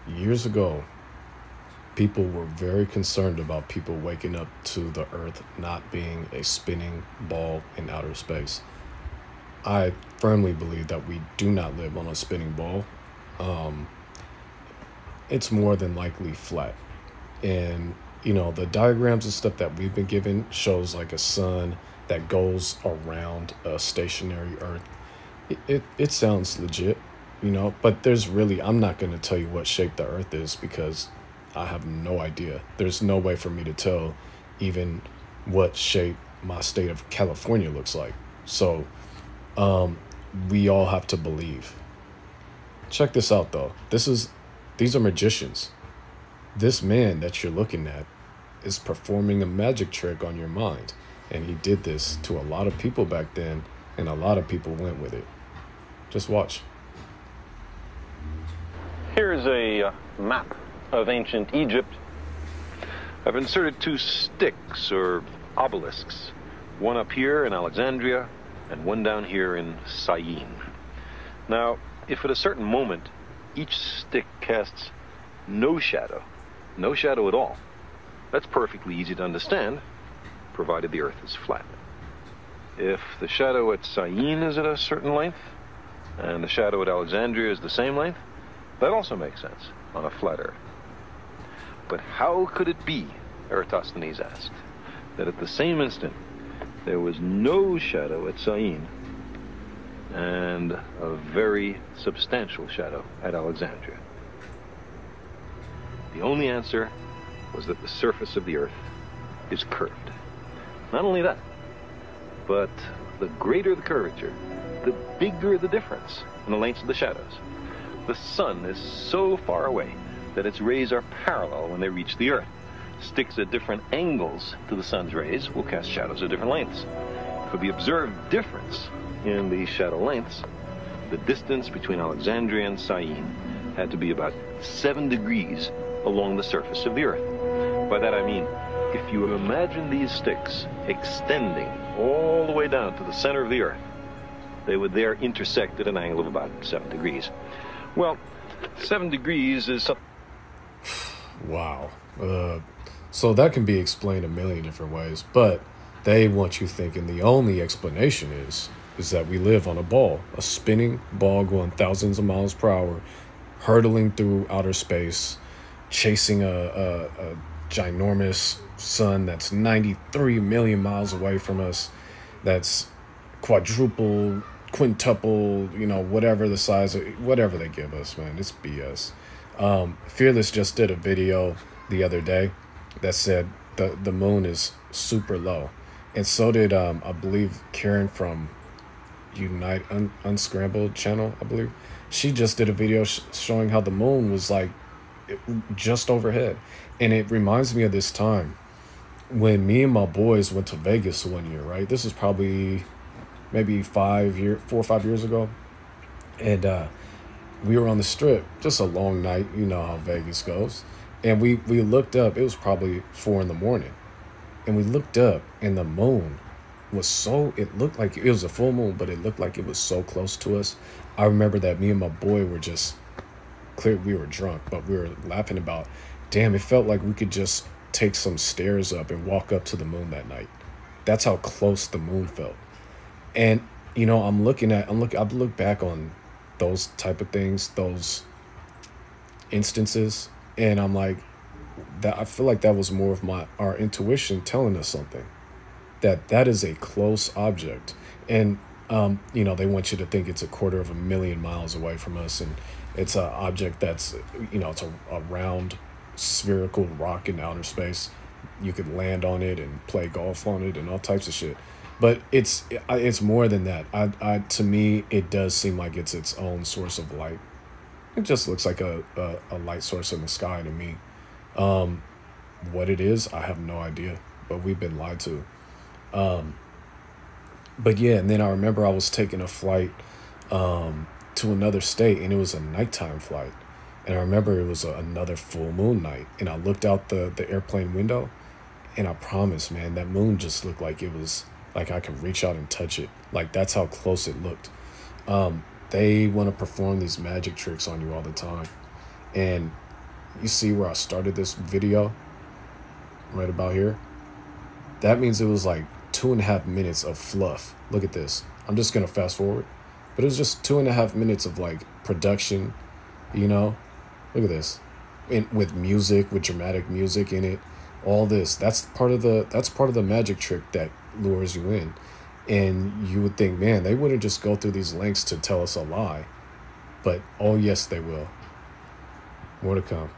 Years ago, people were very concerned about people waking up to the Earth not being a spinning ball in outer space. I firmly believe that we do not live on a spinning ball. Um, it's more than likely flat. And, the diagrams and stuff that we've been given shows like a sun that goes around a stationary Earth. It sounds legit, but I'm not going to tell you what shape the Earth is because I have no idea. There's no way for me to tell even what shape my state of California looks like. So um, we all have to believe. Check this out though. These are magicians. This man that you're looking at is performing a magic trick on your mind. And he did this to a lot of people back then, and a lot of people went with it. Just watch. Here's a map of ancient Egypt. I've inserted two sticks or obelisks, one up here in Alexandria and one down here in Syene. Now, if at a certain moment each stick casts no shadow at all, that's perfectly easy to understand, provided the Earth is flat. If the shadow at Syene is at a certain length, and the shadow at Alexandria is the same length, that also makes sense on a flat Earth. But how could it be, Eratosthenes asked, that at the same instant there was no shadow at Syene and a very substantial shadow at Alexandria? The only answer was that the surface of the Earth is curved. Not only that, but the greater the curvature, the bigger the difference in the lengths of the shadows. The sun is so far away that its rays are parallel when they reach the Earth. Sticks at different angles to the sun's rays will cast shadows at different lengths. For the observed difference in the shadow lengths, the distance between Alexandria and Syene had to be about 7 degrees along the surface of the Earth. By that I mean, if you imagine these sticks extending all the way down to the center of the Earth, they would there intersect at an angle of about 7 degrees. Well, 7 degrees is something. Wow. So that can be explained a million different ways, but they want you thinking the only explanation is that we live on a ball, a spinning ball going thousands of miles per hour, hurtling through outer space, chasing a ginormous sun that's 93 million miles away from us, that's quadruple, quintuple, whatever the size of whatever they give us, man. It's BS. Fearless just did a video the other day that said the moon is super low, and so did I believe Karen from Unite Unscrambled channel. I believe she just did a video showing how the moon was like just overhead, and it reminds me of this time when me and my boys went to Vegas one year. Right, this is probably maybe 4 or 5 years ago, and we were on the strip, just a long night, you know how Vegas goes. And we looked up, it was probably 4 in the morning. And we looked up and the moon was it looked like it was a full moon, but it looked like it was so close to us. I remember that me and my boy were just we were drunk, but we were laughing about, damn, it felt like we could just take some stairs up and walk up to the moon that night. That's how close the moon felt. And, I've looked back on those type of things, those instances, and I'm like, that I feel like that was more of our intuition telling us something, that is a close object. And they want you to think it's 250,000 miles away from us, and it's an object that's it's a round spherical rock in outer space. You could land on it and play golf on it and all types of shit. But it's more than that. To me, it does seem like it's its own source of light. It just looks like a light source in the sky to me. What it is, I have no idea. But we've been lied to. But yeah, and then I remember I was taking a flight to another state, and it was a nighttime flight. And I remember it was another full moon night. And I looked out the airplane window, and I promise, man, that moon just looked like it was like I could reach out and touch it. Like, that's how close it looked. They want to perform these magic tricks on you all the time. And You see where I started this video? Right about here. That means it was like 2.5 minutes of fluff. Look at this. I'm just going to fast forward. But it was just 2.5 minutes of like production, you know? Look at this. With music, with dramatic music in it. All this. That's part of the magic trick that lures you in. And you would think, man, they wouldn't just go through these lengths to tell us a lie. But, oh yes, they will. More to come.